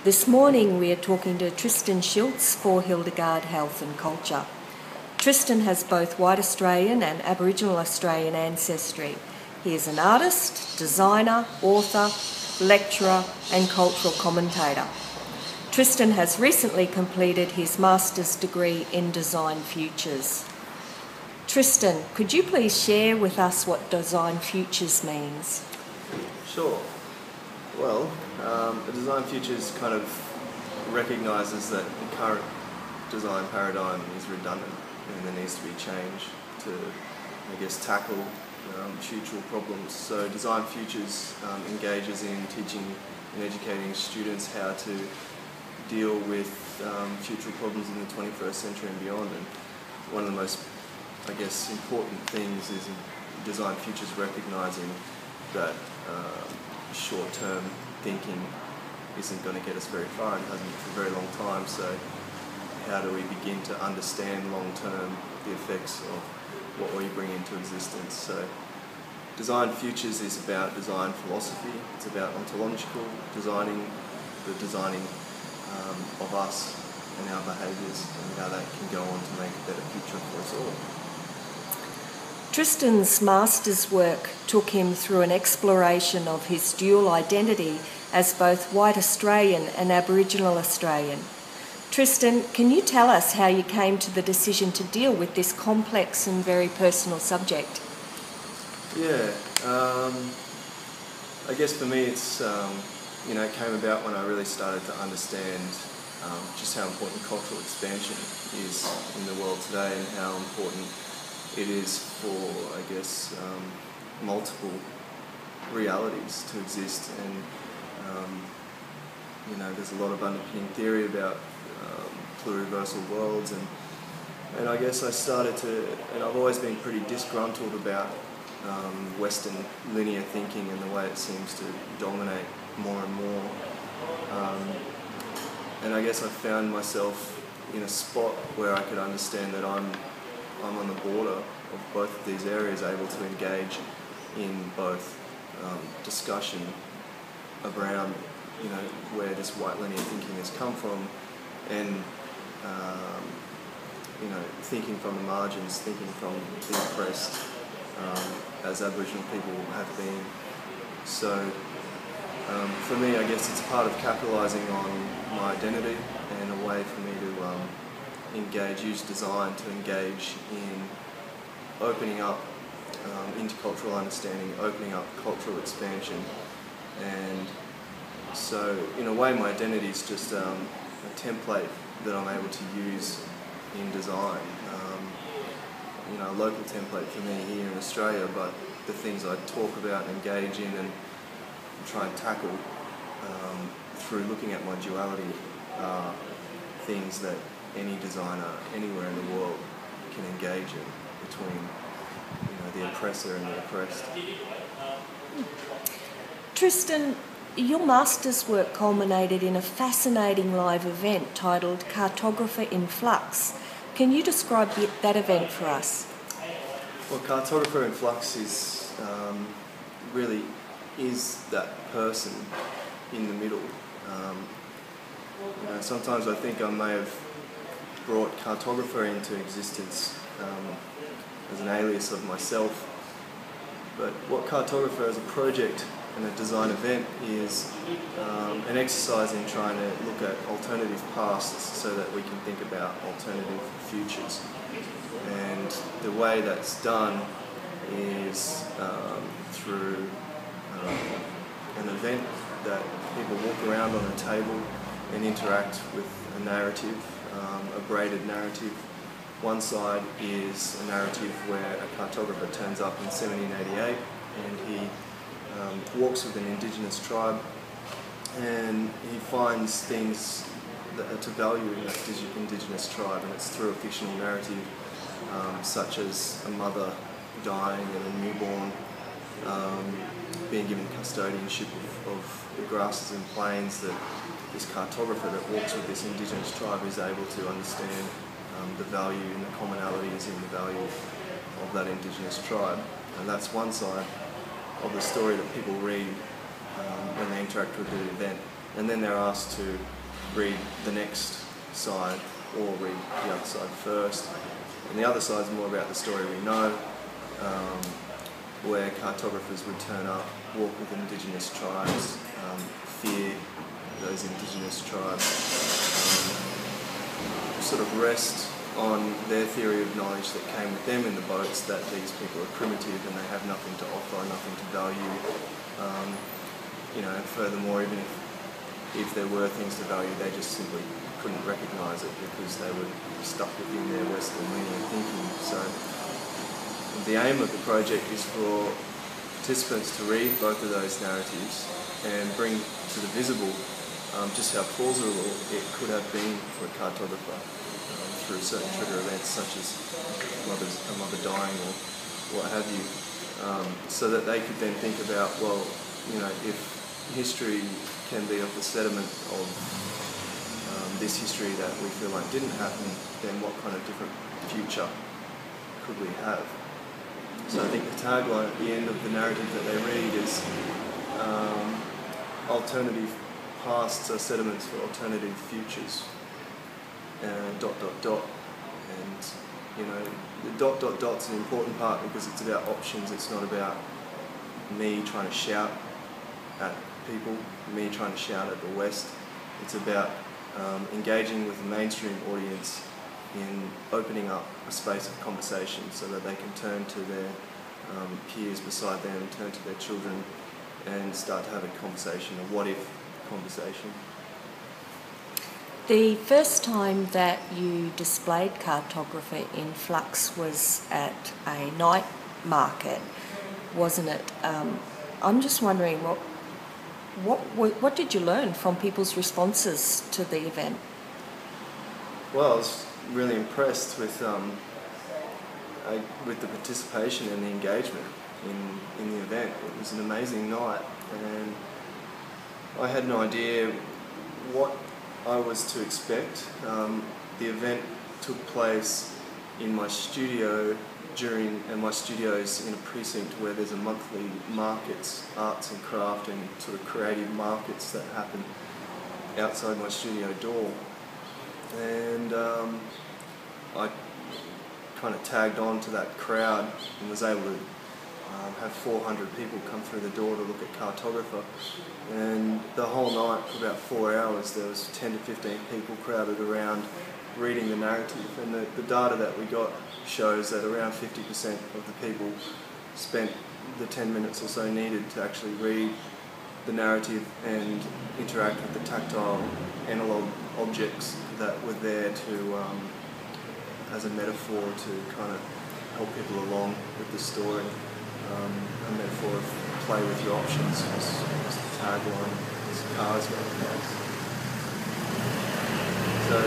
This morning we are talking to Tristan Schultz for Hildegarde Health and Culture. Tristan has both white Australian and Aboriginal Australian ancestry. He is an artist, designer, author, lecturer and cultural commentator. Tristan has recently completed his master's degree in Design Futures. Tristan, could you please share with us what Design Futures means? Sure. Well, the Design Futures kind of recognises that the current design paradigm is redundant and there needs to be change to, tackle future problems. So Design Futures engages in teaching and educating students how to deal with future problems in the 21st century and beyond. And one of the most, important things is Design Futures recognising that short-term thinking isn't going to get us very far and hasn't for a very long time. So how do we begin to understand long-term the effects of what we bring into existence? So Design Futures is about design philosophy. It's about ontological designing, the designing of us and our behaviours and how that can go on to make a better future for us all. Tristan's master's work took him through an exploration of his dual identity as both white Australian and Aboriginal Australian. Tristan, can you tell us how you came to the decision to deal with this complex and very personal subject? Yeah, for me it's, it came about when I really started to understand just how important cultural expansion is in the world today and how important it is for, multiple realities to exist. And, there's a lot of underpinning theory about pluriversal worlds, and I started to, and I've always been pretty disgruntled about Western linear thinking and the way it seems to dominate more and more. And I found myself in a spot where I could understand that I'm on the border of both of these areas, able to engage in both discussion around, where this white linear thinking has come from, and thinking from the margins, thinking from the oppressed, as Aboriginal people have been. So for me, it's part of capitalising on my identity and a way for me to use design to engage in opening up intercultural understanding, opening up cultural expansion. And so in a way my identity is just a template that I'm able to use in design. A local template for me here in Australia, but the things I talk about and engage in and try and tackle through looking at my duality are things that any designer anywhere in the world can engage in between the oppressor and the oppressed. Tristan, your master's work culminated in a fascinating live event titled Kartogrifa In-Flux. Can you describe that event for us? Well, Kartogrifa In-Flux is really is that person in the middle. Sometimes I think I may have brought cartographer into existence as an alias of myself, but what Kartogrifa as a project and a design event is an exercise in trying to look at alternative pasts so that we can think about alternative futures. And the way that's done is through an event that people walk around on a table and interact with a narrative, a braided narrative. One side is a narrative where a cartographer turns up in 1788 and he walks with an Indigenous tribe and he finds things that are to value in that Indigenous tribe, and it's through a fictional narrative such as a mother dying and a newborn being given custodianship of the grasses and plains, that this cartographer that walks with this Indigenous tribe is able to understand the value and the commonalities in the value of that Indigenous tribe. And that's one side of the story that people read when they interact with the event. and then they're asked to read the next side or read the other side first. And the other side is more about the story we know, where cartographers would turn up, walk with Indigenous tribes, fear those Indigenous tribes, sort of rest on their theory of knowledge that came with them in the boats, that these people are primitive and they have nothing to offer, nothing to value. And furthermore, even if there were things to value, they just simply couldn't recognise it because they were stuck within their Western linear thinking. So the aim of the project is for participants to read both of those narratives and bring to the visible just how plausible it could have been for a cartographer through certain trigger events such as a mother dying or what have you, so that they could then think about, well, if history can be of the sediment of this history that we feel like didn't happen, then what kind of different future could we have? So I think the tagline at the end of the narrative that they read is alternative pasts are sediments for alternative futures, and ... And the ... is an important part because it's about options. It's not about me trying to shout at people, me trying to shout at the West. It's about engaging with the mainstream audience in opening up a space of conversation so that they can turn to their peers beside them, turn to their children, and start to have a conversation, a what-if conversation. The first time that you displayed Kartogrifa In-Flux was at a night market, wasn't it? I'm just wondering, what did you learn from people's responses to the event? Well, I was really impressed with the participation and the engagement in the event. It was an amazing night, and I had no idea what I was to expect. The event took place in my studio and my studio's in a precinct where there's a monthly markets, arts and craft and sort of creative markets that happen outside my studio door. And I kind of tagged on to that crowd and was able to have 400 people come through the door to look at Kartogrifa. And the whole night, for about 4 hours, there was 10 to 15 people crowded around reading the narrative. And the data that we got shows that around 50% of the people spent the 10 minutes or so needed to actually read the narrative and interact with the tactile analog objects that were there to, as a metaphor to kind of help people along with the story. A metaphor of play with your options was the tagline, as cars go past. So,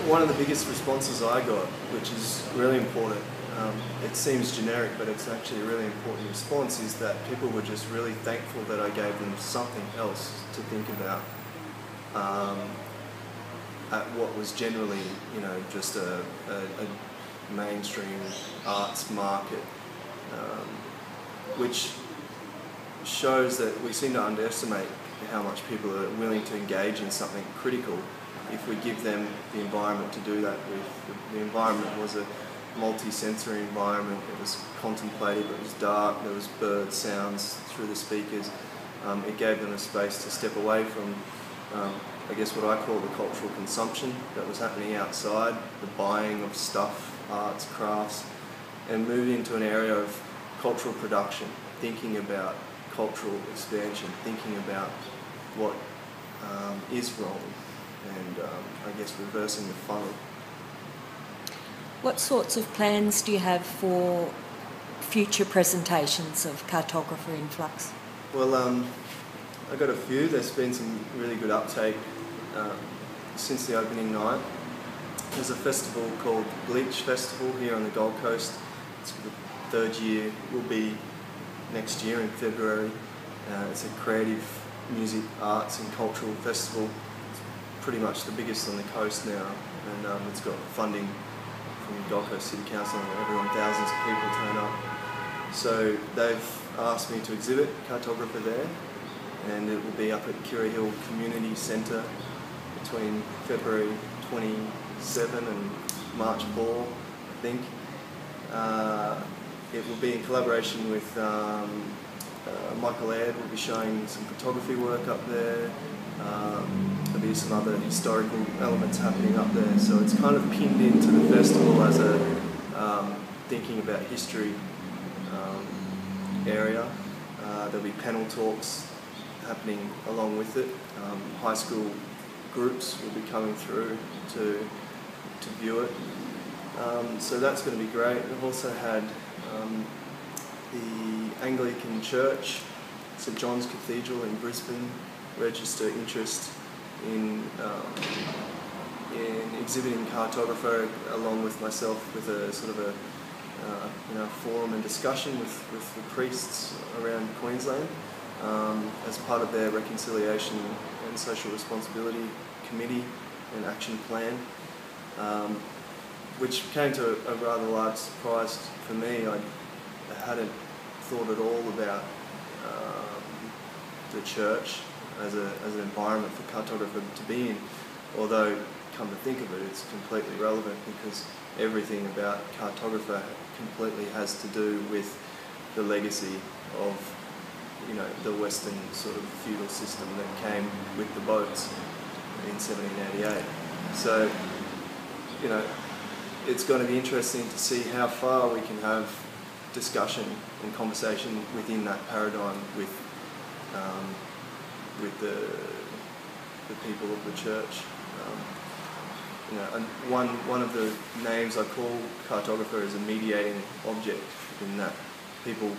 one of the biggest responses I got, which is really important, it seems generic, but it's actually a really important response, is that people were just really thankful that I gave them something else to think about at what was generally, just a mainstream arts market, which shows that we seem to underestimate how much people are willing to engage in something critical if we give them the environment to do that with. The environment was a multi-sensory environment. It was contemplative, it was dark, there was bird sounds through the speakers. It gave them a space to step away from I guess what I call the cultural consumption that was happening outside, the buying of stuff, arts, crafts, and move into an area of cultural production, thinking about cultural expansion, thinking about what is wrong, and I guess reversing the funnel. What sorts of plans do you have for future presentations of Kartogrifa In-Flux? Well, I got a few. There's been some really good uptake since the opening night. There's a festival called Bleach Festival here on the Gold Coast. It's the third year. It will be next year in February. It's a creative music, arts and cultural festival. It's pretty much the biggest on the coast now, and it's got funding from Gold Coast City Council, and everyone, thousands of people turn up. So they've asked me to exhibit Kartographer there, and it will be up at Kira Hill Community Centre between February 27 and March 4, I think. It will be in collaboration with Michael Aird. Will be showing some photography work up there. There'll be some other historical elements happening up there, so it's kind of pinned into the festival as a thinking about history area. There'll be panel talks happening along with it. High school groups will be coming through to view it. So that's going to be great. We've also had the Anglican Church, St John's Cathedral in Brisbane, register interest in exhibiting Kartographer along with myself, with a sort of a forum and discussion with the priests around Queensland as part of their reconciliation and social responsibility committee and action plan, which came to a rather large surprise for me. I hadn't thought at all about the church as an environment for Kartographer to be in, although come to think of it, it's completely relevant because everything about Kartographer completely has to do with the legacy of the Western sort of feudal system that came with the boats in 1788. So it's going to be interesting to see how far we can have discussion and conversation within that paradigm with the people of the church. And one of the names I call Kartographer is a mediating object, in that people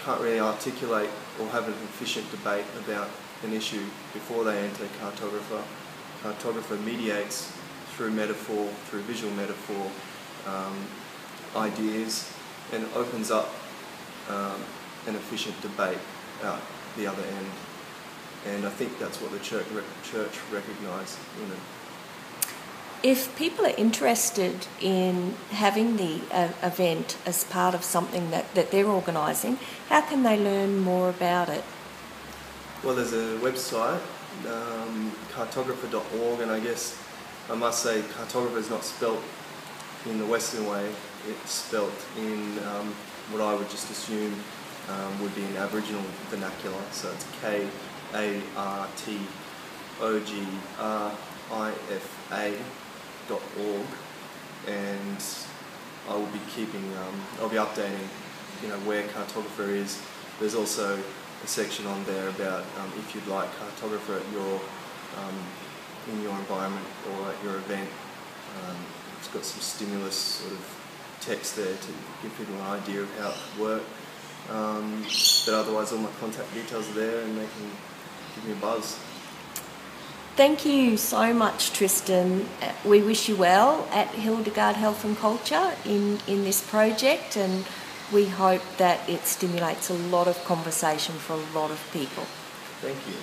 can't really articulate or have an efficient debate about an issue before they enter Kartographer. Kartographer mediates through metaphor, through visual metaphor, ideas, and opens up an efficient debate out the other end. And I think that's what the church recognised in it. If people are interested in having the event as part of something that they're organising, how can they learn more about it? Well, there's a website, kartographer.org, and I guess I must say Kartographer is not spelt in the Western way. It's spelt in what I would just assume would be an Aboriginal vernacular, so it's kartogrifa.org, and I will be I'll be updating, where Kartographer is. There's also a section on there about if you'd like Kartographer at in your environment or at your event. It's got some stimulus sort of text there to give people an idea of how it could work. But otherwise, all my contact details are there, and they can give me a buzz. Thank you so much, Tristan. We wish you well at Hildegarde Health and Culture in this project, and we hope that it stimulates a lot of conversation for a lot of people. Thank you.